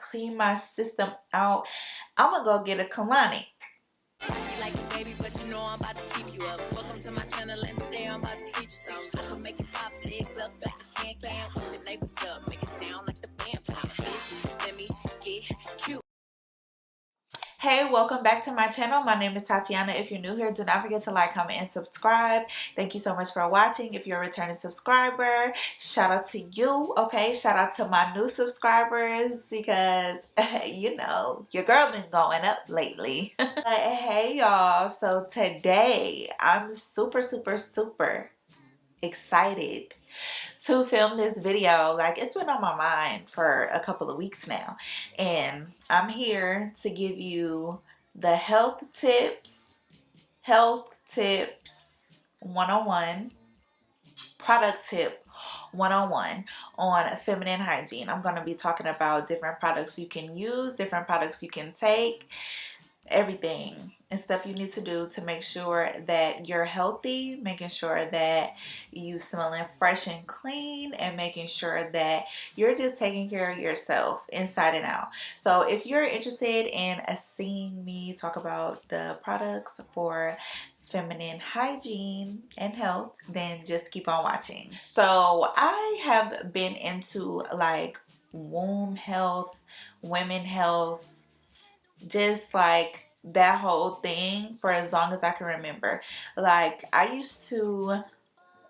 clean my system out, I'm gonna go get a Colonic. Like a baby, but you know I'm about to keep you up. Welcome to my channel, and today I'm about to teach you something. I can make it pop legs up like a can. With the neighbors up, make it sound like the band. Bitch, let me get cute. Hey, welcome back to my channel. My name is Tatiana. If you're new here, do not forget to like, comment, and subscribe. Thank you so much for watching. If you're a returning subscriber, shout out to you. Okay, shout out to my new subscribers because you know your girl been going up lately. But hey y'all, so today I'm super excited to film this video. Like, it's been on my mind for a couple of weeks now, and I'm here to give you the health tips 101, product tip 101 on feminine hygiene. I'm going to be talking about different products you can use, different products you can take, everything and stuff you need to do to make sure that you're healthy, making sure that you smelling fresh and clean, and making sure that you're just taking care of yourself inside and out. So if you're interested in seeing me talk about the products for feminine hygiene and health, then just keep on watching. So I have been into like womb health, women health, just like that whole thing for as long as I can remember. Like, I used to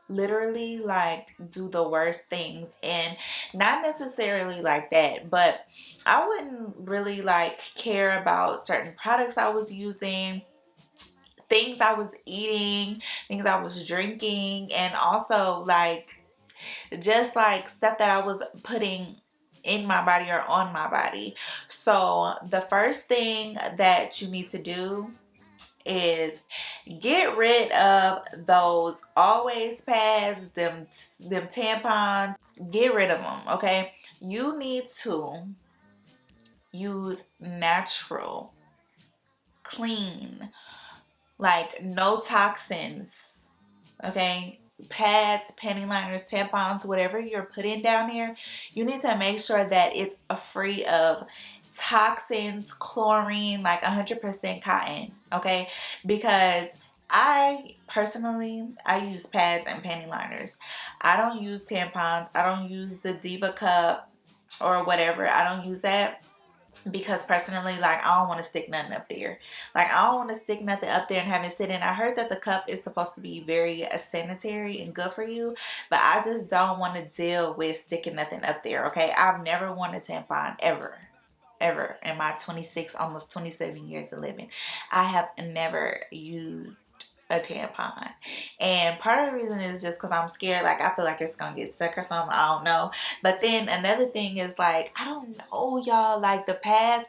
literally like do the worst things, and not necessarily like that, but I wouldn't really like care about certain products I was using, things I was eating, things I was drinking, and also like just like stuff that I was putting in my body or on my body. So the first thing that you need to do is get rid of those always pads, them tampons. Get rid of them, okay? You need to use natural, clean, like no toxins, okay? Pads, panty liners, tampons, whatever you're putting down here, you need to make sure that it's free of toxins, chlorine, like 100% cotton, okay? Because I personally, I use pads and panty liners. I don't use tampons. I don't use the Diva cup or whatever. I don't use that because personally, like, I don't want to stick nothing up there. Like, I don't want to stick nothing up there and have it sit in. I heard that the cup is supposed to be very sanitary and good for you, but I just don't want to deal with sticking nothing up there, okay? I've never worn a tampon ever in my 26, almost 27 years of living. I have never used a tampon, and part of the reason is just because I'm scared. Like, I feel like it's gonna get stuck or something. I don't know. But then another thing is, like, I don't know, y'all, like the pads,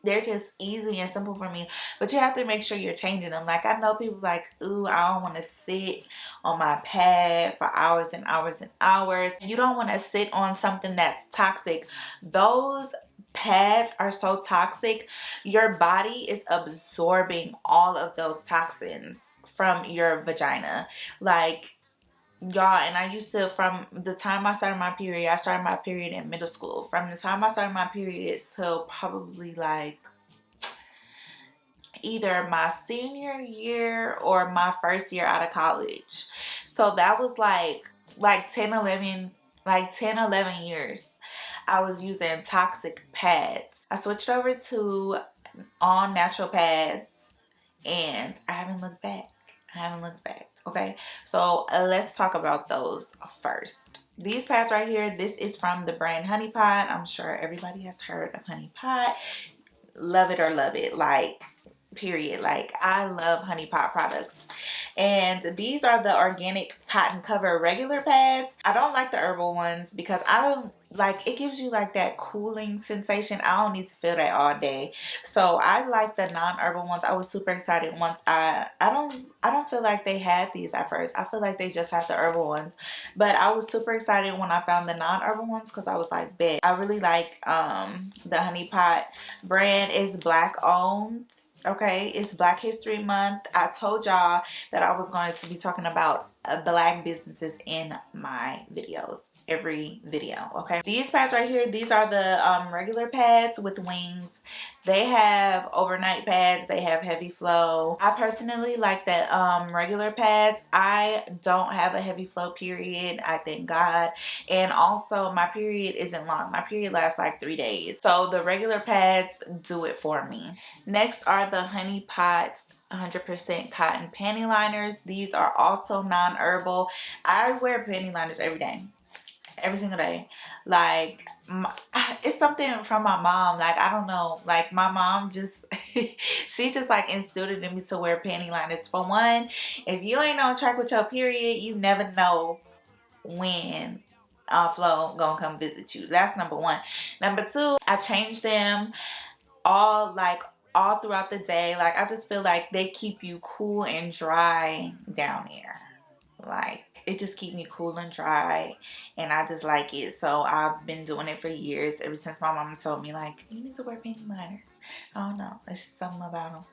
they're just easy and simple for me, but you have to make sure you're changing them. Like, I know people like, ooh, I don't want to sit on my pad for hours and hours and hours. You don't want to sit on something that's toxic. Those pads are so toxic. Your body is absorbing all of those toxins from your vagina. Like, y'all, and I used to, from the time I started my period in middle school. From the time I started my period till probably like either my senior year or my first year out of college. So that was like 10 11 years I was using toxic pads. I switched over to all natural pads, and I haven't looked back. Okay, so let's talk about those first. These pads right here, this is from the brand Honey Pot. I'm sure everybody has heard of Honey Pot. Love it or love it, like, period. Like, I love Honey Pot products. And these are the organic cotton cover regular pads. I don't like the herbal ones because I don't like, it gives you like that cooling sensation. I don't need to feel that all day. So I like the non-herbal ones. I was super excited once I don't feel like they had these at first. I feel like they just had the herbal ones, but I was super excited when I found the non-herbal ones because I was like, bet. I really like the Honey Pot brand. Is black owned. Okay, it's Black History Month. I told y'all that I was going to be talking about black businesses in my videos, every video. Okay, these pads right here, these are the regular pads with wings. They have overnight pads, they have heavy flow. I personally like the regular pads. I don't have a heavy flow period, I thank God, and also my period isn't long. My period lasts like 3 days, so the regular pads do it for me. Next are the Honey Pot 100% cotton panty liners. These are also non-herbal. I wear panty liners every day, every single day. Like it's something from my mom. Like I don't know, like my mom just she just like instilled it in me to wear panty liners. For one, if you ain't on track with your period, you never know when Flo gonna come visit you. That's number one. Number two, I change them all throughout the day. Like I just feel like they keep you cool and dry down here. Like it just keep me cool and dry, and I just like it. So I've been doing it for years, ever since my mama told me like you need to wear panty liners. I don't know, it's just something about them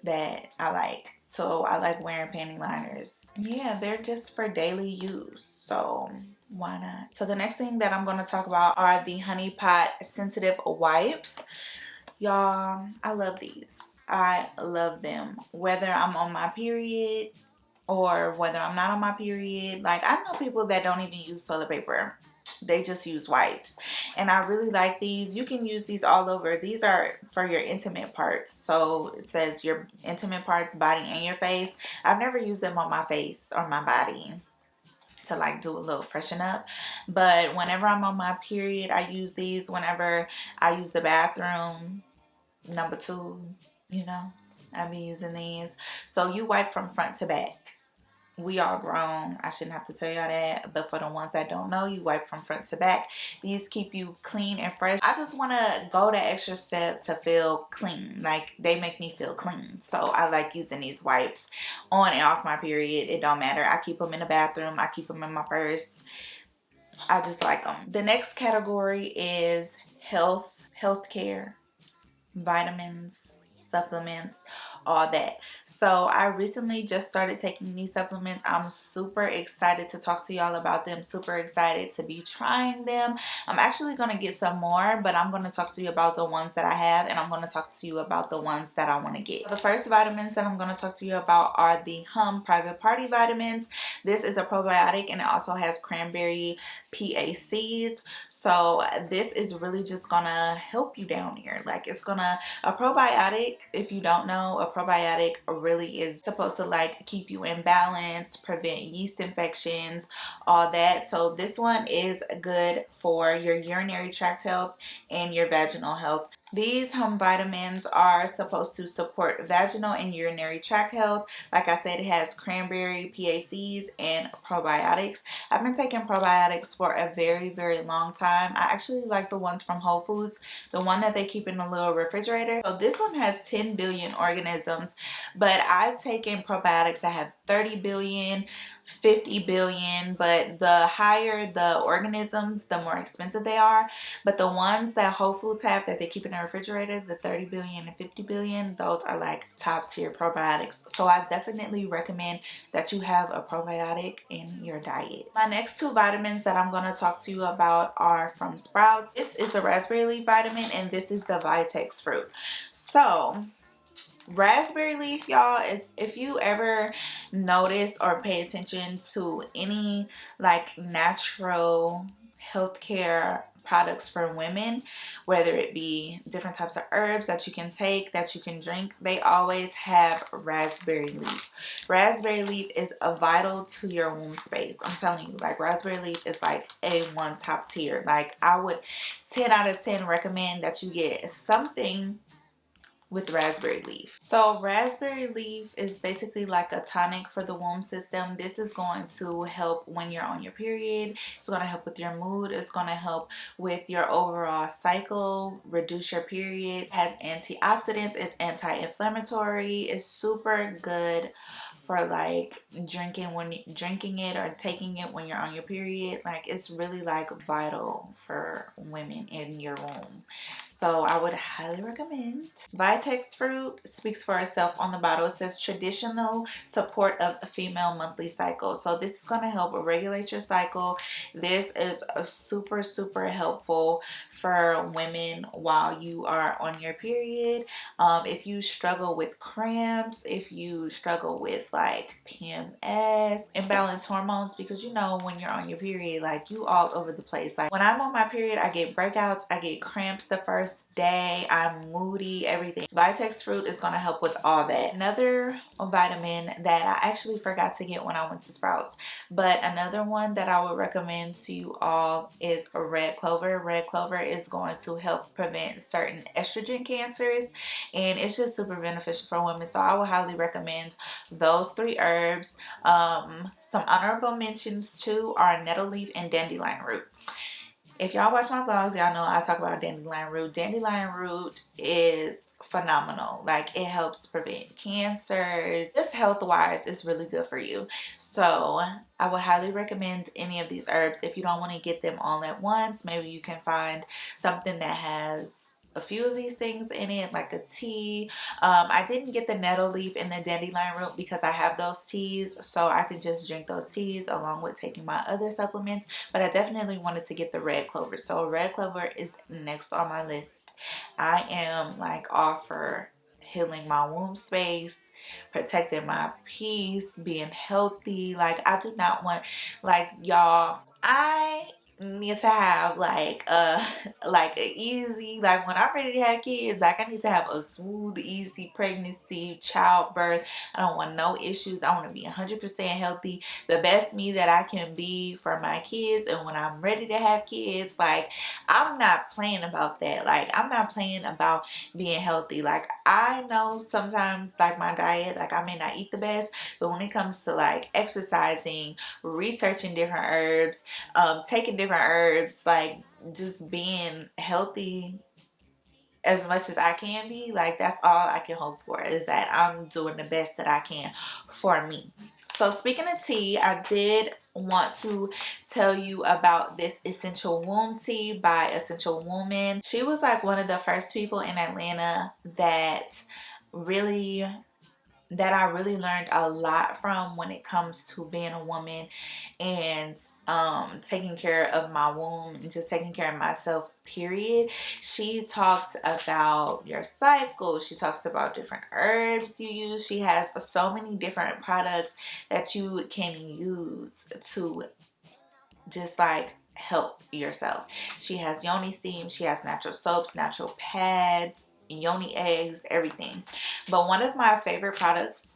that I like. So I like wearing panty liners. Yeah, they're just for daily use, so why not? So the next thing that I'm going to talk about are the Honey Pot sensitive wipes. Y'all, I love these. I love them. Whether I'm on my period or whether I'm not on my period. Like, I know people that don't even use toilet paper. They just use wipes. And I really like these. You can use these all over. These are for your intimate parts. So it says your intimate parts, body, and your face. I've never used them on my face or my body to like do a little freshen up, but whenever I'm on my period, I use these. Whenever I use the bathroom, number two, you know, I be using these. So you wipe from front to back. We all grown, I shouldn't have to tell y'all that, but for the ones that don't know, you wipe from front to back. These keep you clean and fresh. I just want to go the extra step to feel clean. Like, they make me feel clean, so I like using these wipes on and off my period. It don't matter. I keep them in the bathroom, I keep them in my purse. I just like them. The next category is healthcare, vitamins, supplements, all that. So I recently just started taking these supplements. I'm super excited to talk to y'all about them, super excited to be trying them. I'm actually going to get some more, but I'm going to talk to you about the ones that I have, and I'm going to talk to you about the ones that I want to get. The first vitamins that I'm going to talk to you about are the Private Party vitamins. This is a probiotic, and it also has cranberry PACs. So this is really just gonna help you down here. Like, it's gonna, a probiotic, if you don't know, a probiotic really is supposed to like keep you in balance, prevent yeast infections, all that. So this one is good for your urinary tract health and your vaginal health. These home vitamins are supposed to support vaginal and urinary tract health. Like I said, it has cranberry, PACs, and probiotics. I've been taking probiotics for a very, very long time. I actually like the ones from Whole Foods, the one that they keep in a little refrigerator. So this one has 10 billion organisms, but I've taken probiotics that have 30 billion, 50 billion, but the higher the organisms, the more expensive they are. But the ones that Whole Foods have that they keep in the refrigerator, the 30 billion and 50 billion, those are like top tier probiotics. So I definitely recommend that you have a probiotic in your diet. My next two vitamins that I'm going to talk to you about are from Sprouts. This is the raspberry leaf vitamin, and this is the VITEX fruit. So raspberry leaf, y'all, is, if you ever notice or pay attention to any like natural healthcare products for women, whether it be different types of herbs that you can take, that you can drink, they always have raspberry leaf. Raspberry leaf is vital to your womb space. I'm telling you, like, raspberry leaf is like A1 top tier. Like, I would 10 out of 10 recommend that you get something with raspberry leaf. So raspberry leaf is basically like a tonic for the womb system. This is going to help when you're on your period. It's going to help with your mood. It's going to help with your overall cycle, reduce your period. It has antioxidants. It's anti-inflammatory. It's super good for like drinking it or taking it when you're on your period. Like, it's really like vital for women in your womb. So I would highly recommend. VITEX fruit speaks for itself on the bottle. It says traditional support of a female monthly cycle. So this is going to help regulate your cycle. This is a super helpful for women while you are on your period. If you struggle with cramps, if you struggle with like PMS, imbalanced hormones, because you know when you're on your period, like you all over the place. Like when I'm on my period, I get breakouts, I get cramps the first day, I'm moody, everything. VITEX fruit is going to help with all that. Another vitamin that I actually forgot to get when I went to Sprouts, but another one that I would recommend to you all is red clover. Red clover is going to help prevent certain estrogen cancers, and it's just super beneficial for women. So I would highly recommend those 3 herbs. Some honorable mentions too are nettle leaf and dandelion root. If y'all watch my vlogs, y'all know I talk about dandelion root. Dandelion root is phenomenal. Like it helps prevent cancers. Just health wise, it's really good for you. So I would highly recommend any of these herbs. If you don't want to get them all at once, maybe you can find something that has a few of these things in it, like a tea. I didn't get the nettle leaf and the dandelion root because I have those teas, so I could just drink those teas along with taking my other supplements. But I definitely wanted to get the red clover, so red clover is next on my list. I am like all for healing my womb space, protecting my peace, being healthy. Like I do not want, like y'all, I need to have like a easy, like when I'm ready to have kids, like I need to have a smooth, easy pregnancy, childbirth. I don't want no issues. I want to be 100% healthy, the best me that I can be for my kids. And when I'm ready to have kids, like I'm not playing about that. Like I'm not playing about being healthy. Like I know sometimes like my diet, like I may not eat the best, but when it comes to like exercising, researching different herbs, taking different herbs, like just being healthy as much as I can be, like that's all I can hope for, is that I'm doing the best that I can for me. So speaking of tea, I did want to tell you about this essential womb tea by Essential Woman. She was like one of the first people in Atlanta that I really learned a lot from when it comes to being a woman and taking care of my womb and just taking care of myself, period. She talked about your cycle. She talks about different herbs you use. She has so many different products that you can use to just like help yourself. She has yoni steam. She has natural soaps, natural pads, yoni eggs, everything. But one of my favorite products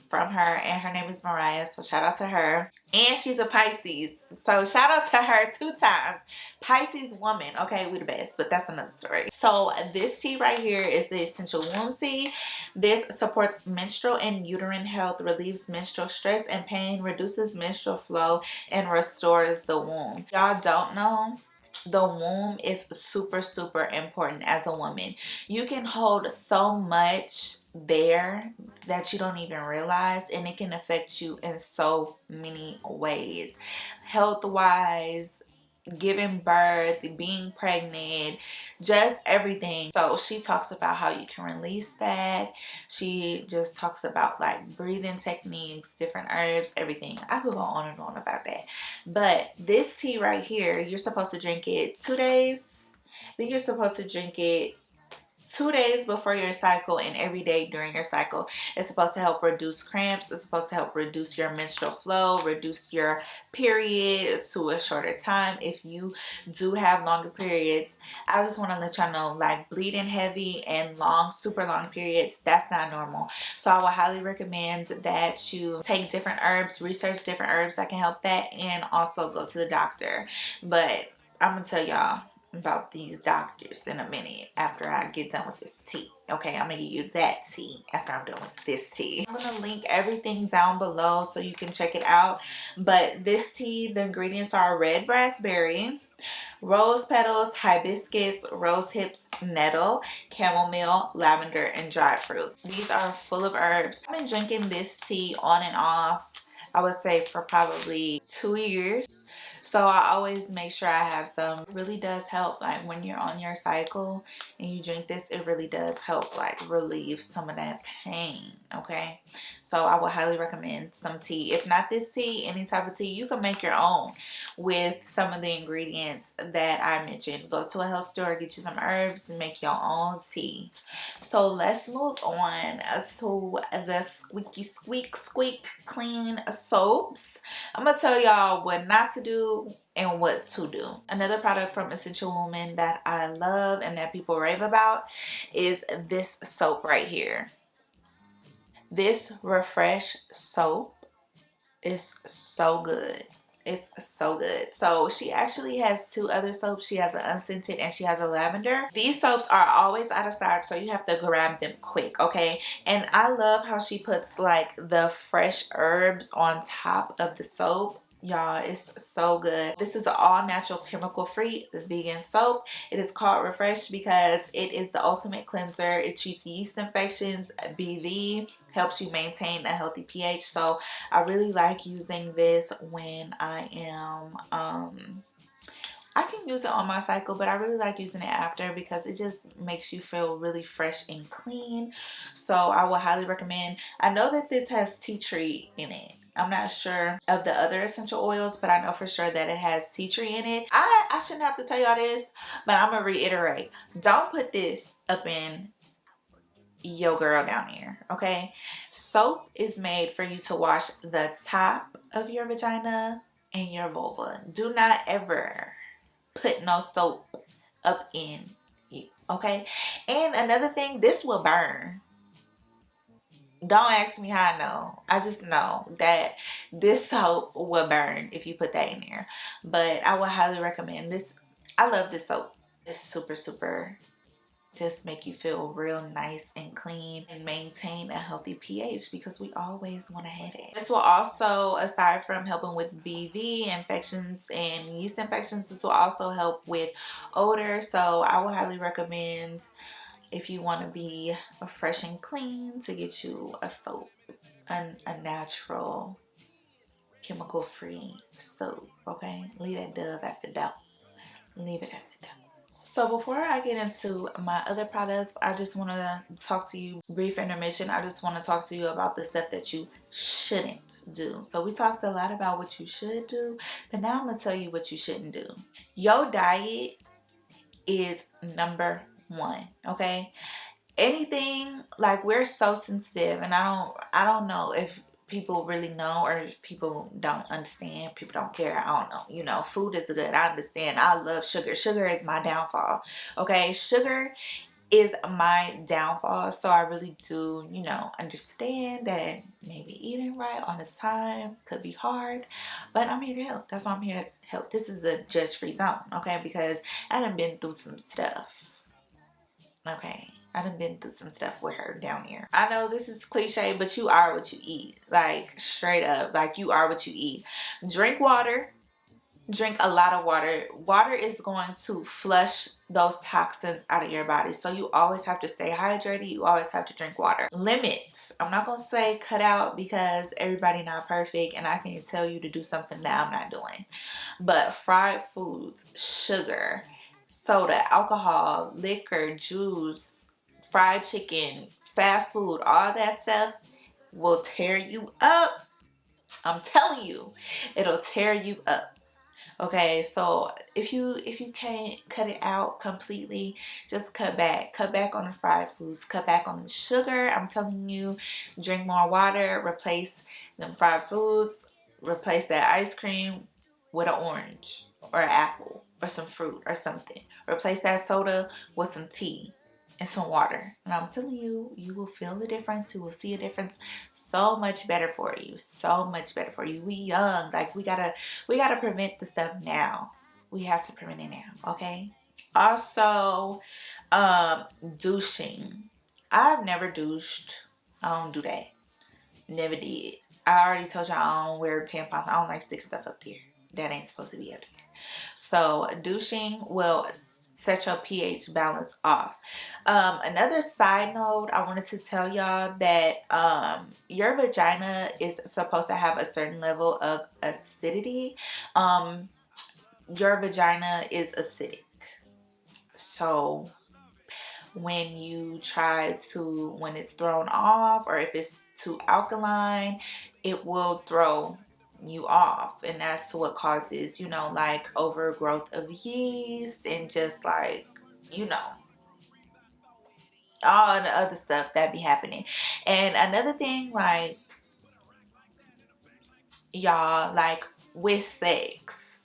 from her, and her name is Mariah, so shout out to her. And she's a Pisces, so shout out to her 2 times. Pisces woman, okay, we the best, but that's another story. So this tea right here is the Essential Womb Tea. This supports menstrual and uterine health, relieves menstrual stress and pain, reduces menstrual flow, and restores the womb. Y'all don't know, the womb is super important as a woman. You can hold so much there that you don't even realize, and it can affect you in so many ways, health wise, giving birth, being pregnant, just everything. So she talks about how you can release that. She just talks about like breathing techniques, different herbs, everything. I could go on and on about that. But this tea right here, you're supposed to drink it 2 days. I think you're supposed to drink it 2 days before your cycle and every day during your cycle. It's supposed to help reduce cramps. It's supposed to help reduce your menstrual flow, reduce your period to a shorter time. If you do have longer periods, I just want to let y'all know, like bleeding heavy and long, super long periods, that's not normal. So I would highly recommend that you take different herbs, research different herbs that can help that, and also go to the doctor. But I'm gonna tell y'all about these doctors in a minute after I get done with this tea. Okay, I'm gonna give you that tea after I'm done with this tea. I'm gonna link everything down below so you can check it out. But this tea, the ingredients are red raspberry, rose petals, hibiscus, rose hips, nettle, chamomile, lavender, and dried fruit. These are full of herbs. I've been drinking this tea on and off, I would say, for probably 2 years. So I always make sure I have some. It really does help, like when you're on your cycle and you drink this, it really does help like relieve some of that pain. Okay, so I would highly recommend some tea. If not this tea, any type of tea, you can make your own with some of the ingredients that I mentioned. Go to a health store, get you some herbs, and make your own tea. So let's move on to the squeaky squeak clean soaps. I'm gonna tell y'all what not to do and what to do. Another product from Essential Woman that I love and that people rave about is this soap right here. This Refresh soap is so good. It's so good. So she actually has two other soaps. She has an unscented and she has a lavender. These soaps are always out of stock, so you have to grab them quick, okay? And I love how she puts like the fresh herbs on top of the soap. Y'all, it's so good. This is an all natural, chemical free vegan soap. It is called Refresh because it is the ultimate cleanser. It treats yeast infections, BV, helps you maintain a healthy pH. So I really like using this when I am I can use it on my cycle, but I really like using it after because it just makes you feel really fresh and clean. So I would highly recommend. I know that this has tea tree in it. I'm not sure of the other essential oils, but I know for sure that it has tea tree in it. I shouldn't have to tell y'all this, but I'm gonna reiterate. Don't put this up in your girl down here, okay? Soap is made for you to wash the top of your vagina and your vulva. Do not ever put no soap up in you, okay? And another thing, this will burn. Don't ask me how I know. I just know that this soap will burn if you put that in there. But I would highly recommend this. I love this soap. It's super just make you feel real nice and clean and maintain a healthy pH because we always want to have it. This will also, aside from helping with BV infections and yeast infections, this will also help with odor. So I would highly recommend, if you want to be fresh and clean, to get you a soap, a natural chemical free soap. Okay, leave that dove at the door. Leave it at the door. So before I get into my other products, I just want to talk to you, brief intermission. I just want to talk to you about the stuff that you shouldn't do. So we talked a lot about what you should do, but now I'm going to tell you what you shouldn't do. Your diet is number one, okay? Anything, like, we're so sensitive, and I don't know if people really know or if people don't understand, people don't care, I don't know. You know, food is good, I understand. I love sugar. Sugar is my downfall, okay? Sugar is my downfall. So I really do, you know, understand that maybe eating right on the time could be hard, but I'm here to help. That's why I'm here to help. This is a judge-free zone, okay? Because I done been through some stuff, okay? I done been through some stuff with her down here. I know this is cliche, but you are what you eat. Like, straight up. Like, you are what you eat. Drink water. Drink a lot of water. Water is going to flush those toxins out of your body. So you always have to stay hydrated. You always have to drink water. Limits. I'm not going to say cut out because everybody not perfect and I can't tell you to do something that I'm not doing. But fried foods, sugar, soda, alcohol, liquor, juice, fried chicken, fast food, all that stuff will tear you up. I'm telling you, it'll tear you up. Okay, so if you can't cut it out completely, just cut back on the fried foods, cut back on the sugar. I'm telling you, drink more water, replace them fried foods, replace that ice cream with an orange or an apple or some fruit or something. Replace that soda with some tea and some water, and I'm telling you, you will feel the difference. You will see a difference. So much better for you. So much better for you. We young, like, we gotta prevent the stuff now. We have to prevent it now, okay? Also, douching. I've never douched. I don't do that. Never did. I already told y'all I don't wear tampons. I don't like stick stuff up here. That ain't supposed to be up there. So douching will set your pH balance off. Another side note, I wanted to tell y'all that your vagina is supposed to have a certain level of acidity. your vagina is acidic. So when you try to, when it's thrown off, or if it's too alkaline, it will throw you off, and that's what causes, you know, like overgrowth of yeast and just like, you know, all the other stuff that be happening. And another thing, like, y'all, like with sex.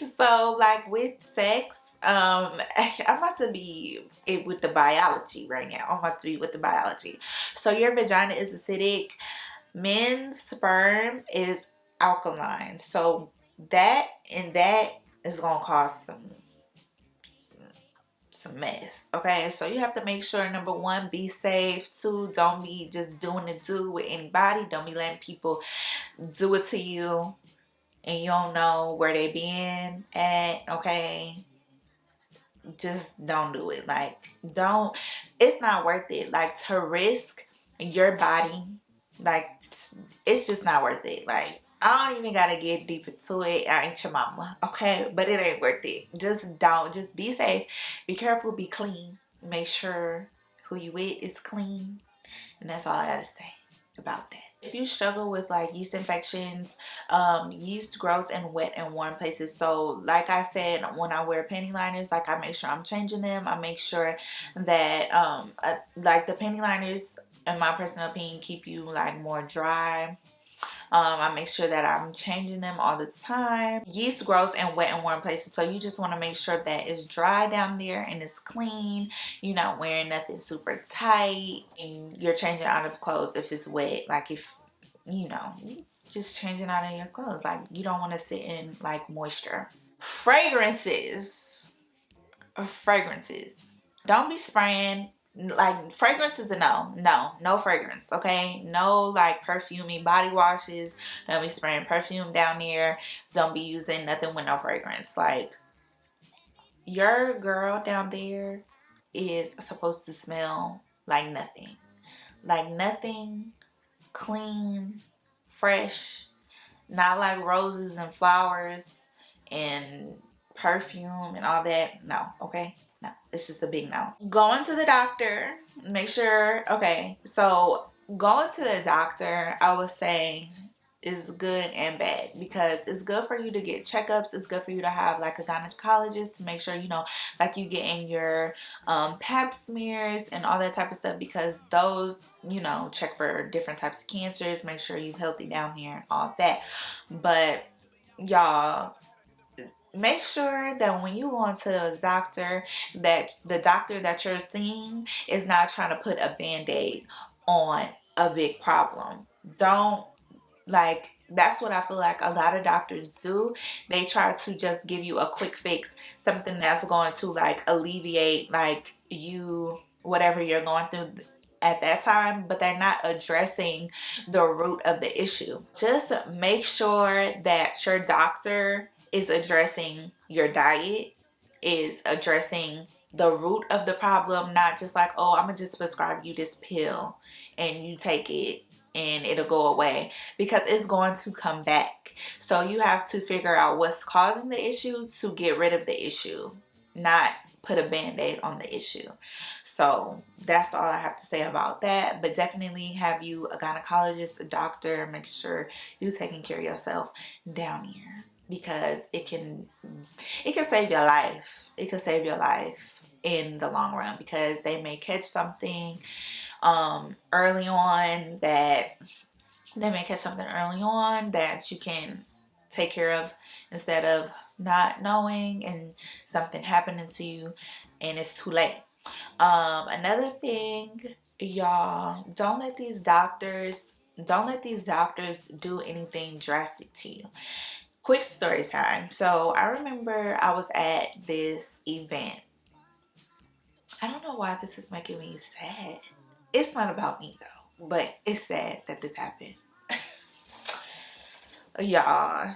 So like with sex, I'm about to be with the biology right now. I'm about to be with the biology. So your vagina is acidic. Men's sperm is alkaline. So that is gonna cause some mess. Okay, so you have to make sure, number one, be safe. Two, don't be just doing it with anybody. Don't be letting people do it to you and you don't know where they been at. Okay, just don't do it. Like, don't, it's not worth it, like, to risk your body. Like, it's just not worth it. Like, I don't even gotta get deep into it. I ain't your mama, okay? But it ain't worth it. Just don't. Just be safe, be careful, be clean, make sure who you with is clean, and that's all I gotta say about that. If you struggle with like yeast infections, yeast grows in wet and warm places. So like I said, when I wear panty liners, like, I make sure I'm changing them. I make sure that like the panty liners, in my personal opinion, keep you like more dry. I make sure that I'm changing them all the time. Yeast grows in wet and warm places, so you just want to make sure that it's dry down there and it's clean. You're not wearing nothing super tight, and you're changing out of clothes if it's wet. Like, if, you know, just changing out of your clothes. Like, you don't want to sit in like moisture. Fragrances. Don't be spraying. Like, fragrance is a no fragrance, okay? No like perfumey body washes. Don't be spraying perfume down there. Don't be using nothing with no fragrance. Like, your girl down there is supposed to smell like nothing, clean, fresh, not like roses and flowers and perfume and all that. No, okay? No, it's just a big no. Going to the doctor, make sure, okay, so going to the doctor, I would say, is good and bad, because it's good for you to get checkups. It's good for you to have like a gynecologist to make sure, you know, like, you getting your pap smears and all that type of stuff, because those, you know, check for different types of cancers, make sure you're healthy down here, all that. But y'all, make sure that when you go into the doctor, that the doctor that you're seeing is not trying to put a band-aid on a big problem. Don't, like, that's what I feel like a lot of doctors do. They try to just give you a quick fix, something that's going to like alleviate like you, whatever you're going through at that time, but they're not addressing the root of the issue. Just make sure that your doctor is addressing your diet, is addressing the root of the problem, not just like, oh, I'm gonna just prescribe you this pill and you take it and it'll go away, because it's going to come back. So you have to figure out what's causing the issue to get rid of the issue, not put a band-aid on the issue. So that's all I have to say about that. But definitely have you a gynecologist, a doctor, make sure you're taking care of yourself down here, because it can save your life. It could save your life in the long run, because they may catch something early on that you can take care of, instead of not knowing and something happening to you and it's too late. Another thing, y'all, don't let these doctors do anything drastic to you. Quick story time. So I remember I was at this event. I don't know why this is making me sad. It's not about me though, but it's sad that this happened. Y'all,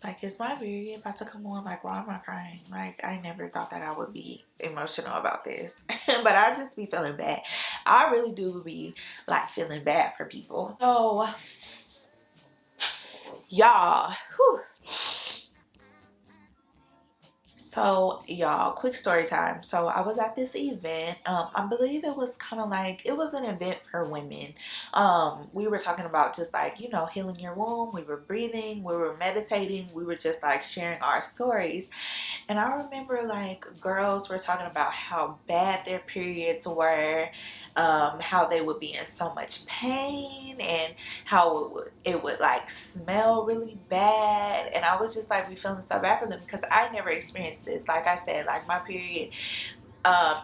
like, is my period about to come on? Like, why am I crying? Like, I never thought that I would be emotional about this. But I just be feeling bad. I really do be like feeling bad for people. So Y'all, so y'all, quick story time. So I was at this event. I believe it was kind of like, it was an event for women. We were talking about just like, you know, healing your womb. We were breathing, we were meditating, we were just like sharing our stories. And I remember like girls were talking about how bad their periods were, how they would be in so much pain, and how it would like smell really bad. And I was just like, we feeling so bad for them because I never experienced this. Like I said, like my period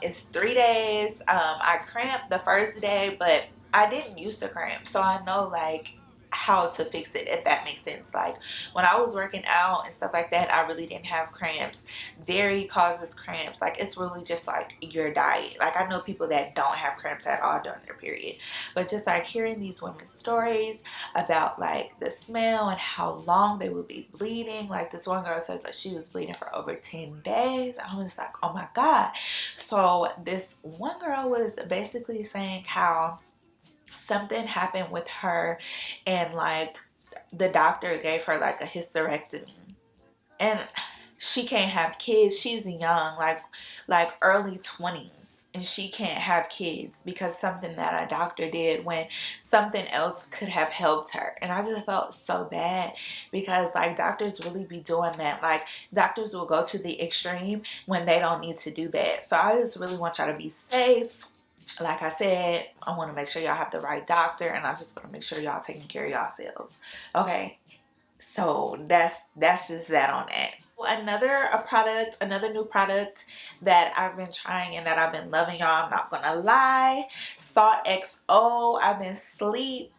is 3 days. I cramped the first day, but I didn't used to cramp, so I know like how to fix it, if that makes sense. Like when I was working out and stuff like that, I really didn't have cramps. Dairy causes cramps. Like it's really just like your diet. Like I know people that don't have cramps at all during their period, but just like hearing these women's stories about like the smell and how long they would be bleeding. Like this one girl says that she was bleeding for over 10 days. I was like, oh my God. So this one girl was basically saying how something happened with her, and like the doctor gave her like a hysterectomy, and she can't have kids. She's young, like early 20s, and she can't have kids because something that a doctor did when something else could have helped her. And I just felt so bad because like doctors really be doing that. Like doctors will go to the extreme when they don't need to do that. So I just really want y'all to be safe. Like I said, I want to make sure y'all have the right doctor, and I just want to make sure y'all taking care of yourselves. Okay, so that's just that on that. Another new product that I've been trying and that I've been loving, y'all, I'm not gonna lie. Salt XO. I've been sleep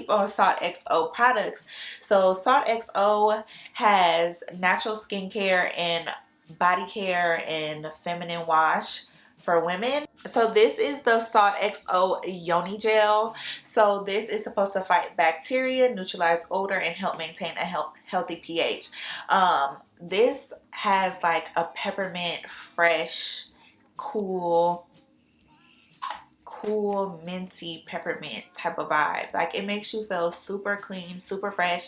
on Salt XO products. So Salt XO has natural skincare and body care and feminine wash for women. So this is the Salt XO Yoni Gel. So this is supposed to fight bacteria, neutralize odor, and help maintain a healthy pH. This has like a peppermint, fresh, cool minty peppermint type of vibe. Like it makes you feel super clean, super fresh.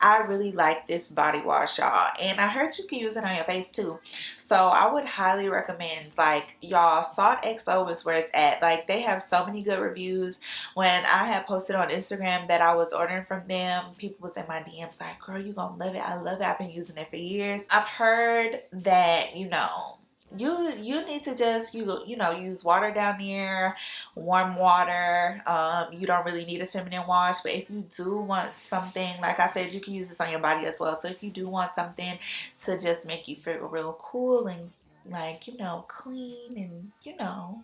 I really like this body wash, y'all, and I heard you can use it on your face too. So I would highly recommend, like, y'all, Salt XO is where it's at. Like they have so many good reviews. When I had posted on Instagram that I was ordering from them, people was in my DMs like, girl, you gonna love it. I love it. I've been using it for years. I've heard that, you know, you need to just you know use water down there, warm water. You don't really need a feminine wash, but if you do want something, like I said, you can use this on your body as well. So if you do want something to just make you feel real cool and like, you know, clean, and you know,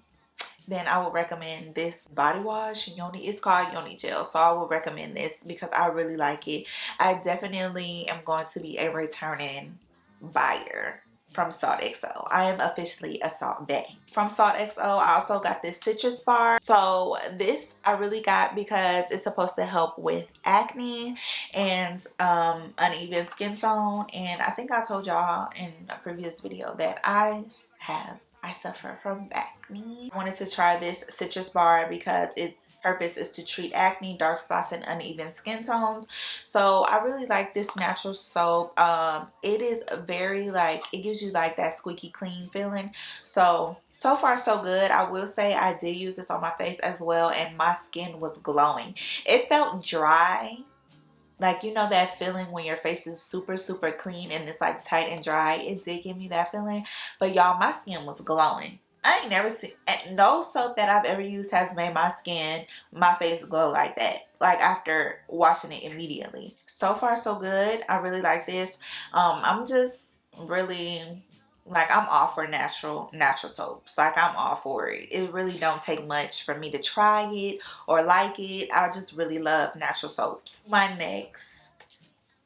then I would recommend this body wash. Yoni, it's called Yoni Gel, so I would recommend this because I really like it. I definitely am going to be a returning buyer from Salt XO. I am officially a Salt Bae. From Salt XO, I also got this citrus bar. So this I really got because it's supposed to help with acne and uneven skin tone. And I think I told y'all in a previous video that I suffer from acne. I wanted to try this citrus bar because its purpose is to treat acne, dark spots, and uneven skin tones. So I really like this natural soap. It is very like, it gives you like that squeaky clean feeling. So far so good. I will say I did use this on my face as well, and my skin was glowing. It felt dry. Like, you know that feeling when your face is super clean and it's like tight and dry. It did give me that feeling. But y'all, my skin was glowing. I ain't never seen, no soap that I've ever used has made my face glow like that. Like after washing it immediately. So far so good. I really like this. I'm just really, like, I'm all for natural soaps. Like I'm all for it. It really don't take much for me to try it or like it. I just really love natural soaps. My next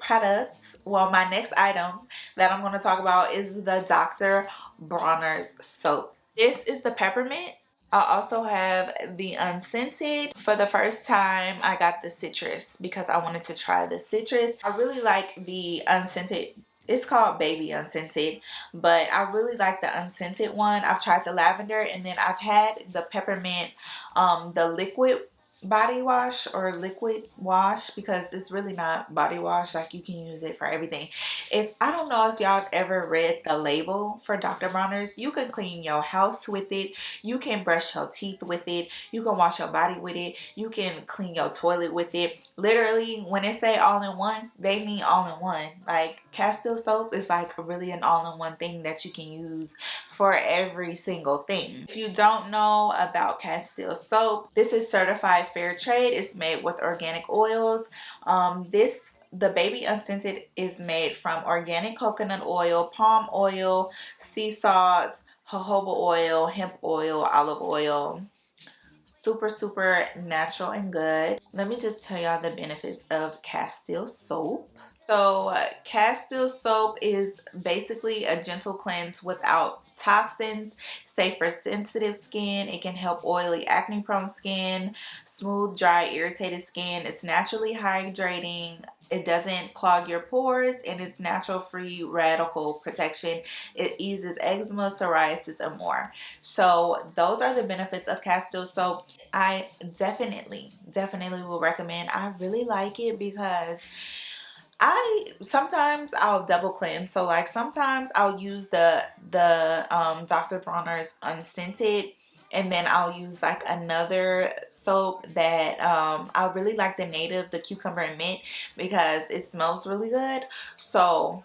my next item that I'm going to talk about is the Dr. Bronners Soap. This is the peppermint. I also have the unscented. For the first time, I got the citrus because I wanted to try the citrus. I really like the unscented. It's called Baby Unscented, but I really like the unscented one. I've tried the lavender, and then I've had the peppermint, the liquid body wash or liquid wash, because it's really not body wash. Like, you can use it for everything. If I don't know if y'all have ever read the label for Dr. Bronner's, you can clean your house with it, you can brush your teeth with it, you can wash your body with it, you can clean your toilet with it. Literally, when they say all in one, they mean all in one. Like, Castile Soap is like really an all-in-one thing that you can use for every single thing. If you don't know about Castile Soap, this is certified fair trade. It's made with organic oils. The baby unscented is made from organic coconut oil, palm oil, sea salt, jojoba oil, hemp oil, olive oil. Super natural and good. Let me just tell y'all the benefits of Castile Soap. So Castile Soap is basically a gentle cleanse without toxins, safe for sensitive skin. It can help oily, acne prone skin, smooth, dry, irritated skin. It's naturally hydrating. It doesn't clog your pores, and it's natural free radical protection. It eases eczema, psoriasis, and more. So those are the benefits of Castile Soap. I definitely will recommend. I really like it because sometimes I'll double cleanse. So like sometimes I'll use the Dr. Bronner's unscented, and then I'll use like another soap that I really like, the native, the cucumber and mint, because it smells really good. So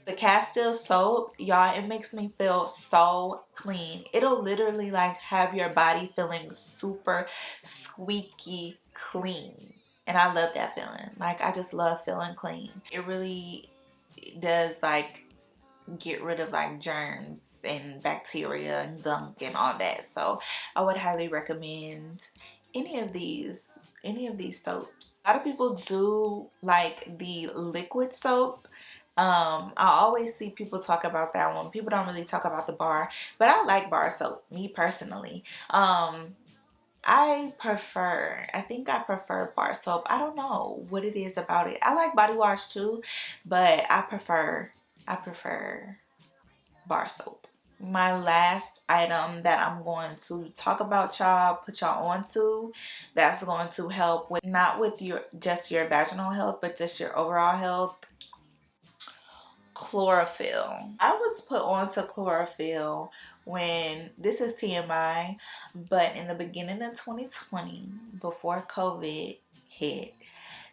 the Castile Soap, y'all, it makes me feel so clean. It'll literally like have your body feeling super squeaky clean. And I love that feeling. Like, I just love feeling clean. It really does like get rid of like germs and bacteria and gunk and all that. So I would highly recommend any of these soaps. A lot of people do like the liquid soap. I always see people talk about that one. People don't really talk about the bar, but I like bar soap, me personally. I think I prefer bar soap. I don't know what it is about it. I like body wash too, but I prefer bar soap. My last item that I'm going to talk about, y'all, put y'all onto, that's going to help with, not with just your vaginal health, but just your overall health. Chlorophyll. I was put onto chlorophyll when, this is TMI, but in the beginning of 2020, before COVID hit,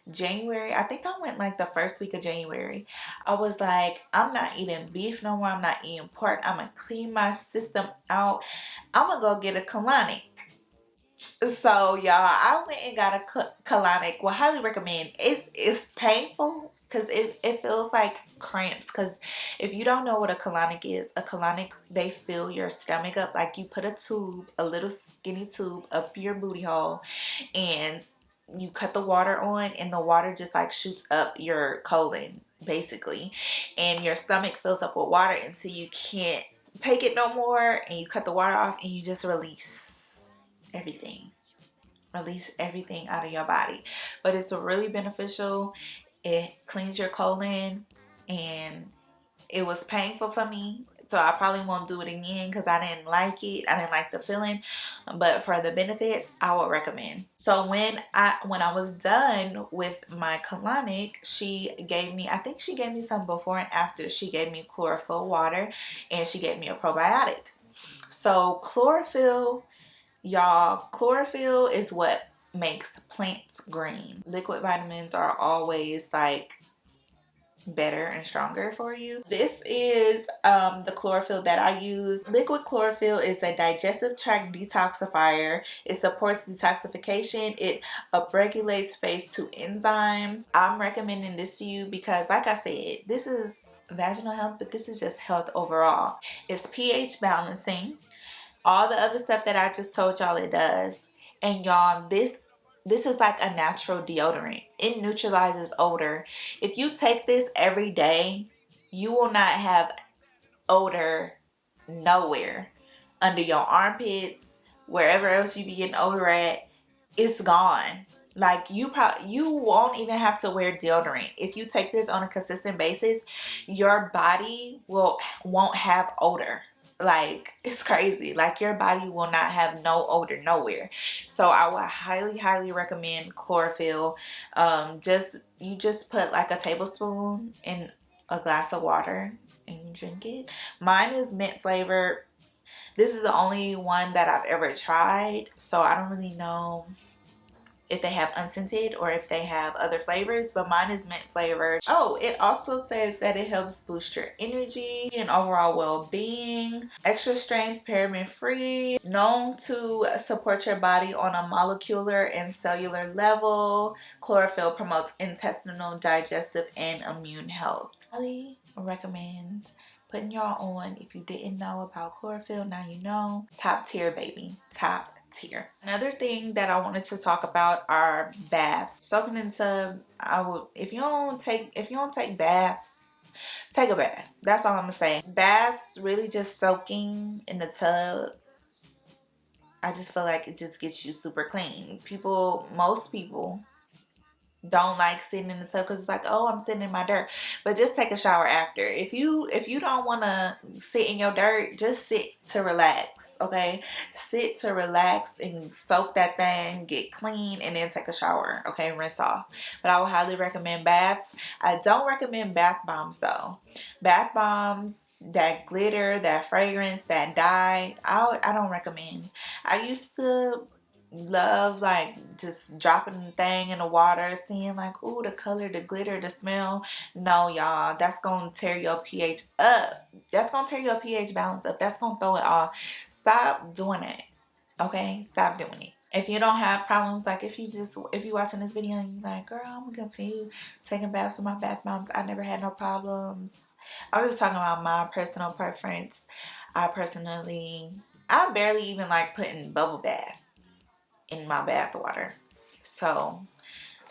January, I think I went like the first week of January. I was like, I'm not eating beef no more. I'm not eating pork. I'm gonna clean my system out. I'm gonna go get a colonic. So y'all, I went and got a colonic. Well, highly recommend. It's painful because it feels like cramps. Because if you don't know what a colonic, they fill your stomach up. Like, you put a little skinny tube up your booty hole, and you cut the water on, and the water just like shoots up your colon basically, and your stomach fills up with water until you can't take it no more, and you cut the water off, and you just release everything out of your body. But it's really beneficial. It cleans your colon, and it was painful for me, so I probably won't do it again because I didn't like it. I didn't like the feeling, but for the benefits, I would recommend. So when I was done with my colonic, she gave me, I think she gave me some before and after. She gave me chlorophyll water, and she gave me a probiotic. So chlorophyll, y'all, chlorophyll is what makes plants green. Liquid vitamins are always like better and stronger for you. This is the chlorophyll that I use. Liquid chlorophyll is a digestive tract detoxifier. It supports detoxification. It upregulates phase 2 enzymes. I'm recommending this to you because, like I said, this is vaginal health, but this is just health overall. It's pH balancing. All the other stuff that I just told y'all it does. And y'all, this is like a natural deodorant. It neutralizes odor. If you take this every day, you will not have odor nowhere. Under your armpits, wherever else you be getting odor at, it's gone. Like, you won't even have to wear deodorant. If you take this on a consistent basis, your body won't have odor. Like, it's crazy. Like, your body will not have no odor nowhere. So I would highly recommend chlorophyll. You just put like a tablespoon in a glass of water and you drink it. Mine is mint flavored. This is the only one that I've ever tried, so I don't really know if they have unscented or if they have other flavors, but mine is mint flavored. Oh, it also says that it helps boost your energy and overall well-being. Extra strength, paraben free, known to support your body on a molecular and cellular level. Chlorophyll promotes intestinal, digestive, and immune health. I highly recommend putting y'all on. If you didn't know about chlorophyll, now you know. Top tier, baby. Top tier. Another thing that I wanted to talk about are baths. Soaking in the tub. If you don't take baths, take a bath. That's all I'm gonna say. Baths, really just soaking in the tub, I just feel like it just gets you super clean. Most people don't like sitting in the tub because it's like, oh, I'm sitting in my dirt. But just take a shower after. If you don't want to sit in your dirt, just sit to relax, okay? Sit to relax and soak that thing, get clean, and then take a shower, okay? Rinse off. But I would highly recommend baths. I don't recommend bath bombs though. Bath bombs, that glitter, that fragrance, that dye, I don't recommend. I used to love like just dropping the thing in the water, seeing like, oh, the color, the glitter, the smell. No, y'all, that's gonna tear your pH up. That's gonna tear your pH balance up. That's gonna throw it off. Stop doing it, okay? Stop doing it. If you don't have problems, like if you watching this video and you're like, girl, I'm gonna continue taking baths with my bath bombs, I never had no problems. I was just talking about my personal preference. I barely even like putting bubble bath in my bath water. So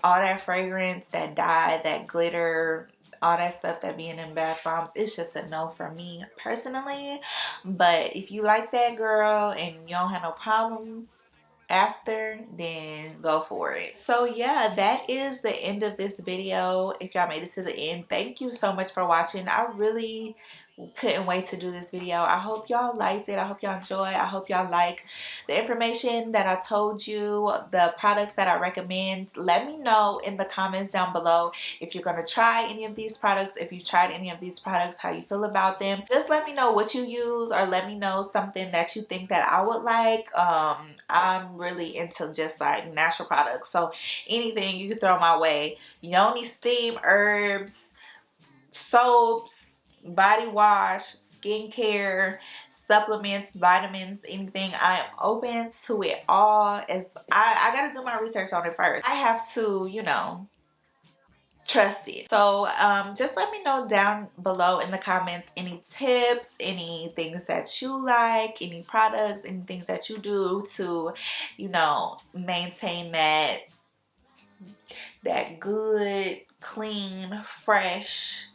all that fragrance, that dye, that glitter, all that stuff that being in bath bombs, it's just a no for me personally. But if you like that, girl, and you don't have no problems after, then go for it. So yeah, that is the end of this video. If y'all made it to the end, thank you so much for watching. I really couldn't wait to do this video. I hope y'all liked it. I hope y'all enjoy. I hope y'all like the information that I told you, the products that I recommend. Let me know in the comments down below if you're going to try any of these products, if you tried any of these products, how you feel about them. Just let me know what you use, or let me know something that you think that I would like. I'm really into just like natural products, so anything you can throw my way. Yoni steam herbs, soaps, body wash, skincare, supplements, vitamins, anything. I am open to it all. As I gotta do my research on it first. I have to, trust it. So just let me know down below in the comments any tips, any things that you like, any products, any things that you do to, maintain that good, clean, fresh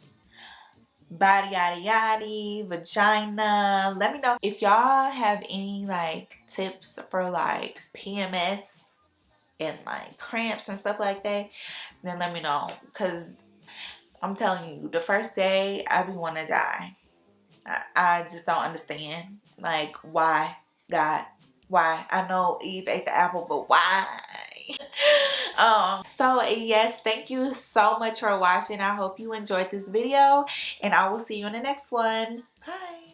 body yada yada vagina. Let me know if y'all have any like tips for like PMS and like cramps and stuff like that. Then let me know, because I'm telling you, the first day I be want to die. I just don't understand, like, why, God, why? I know Eve ate the apple, but why? So yes, thank you so much for watching. I hope you enjoyed this video, and I will see you in the next one. Bye.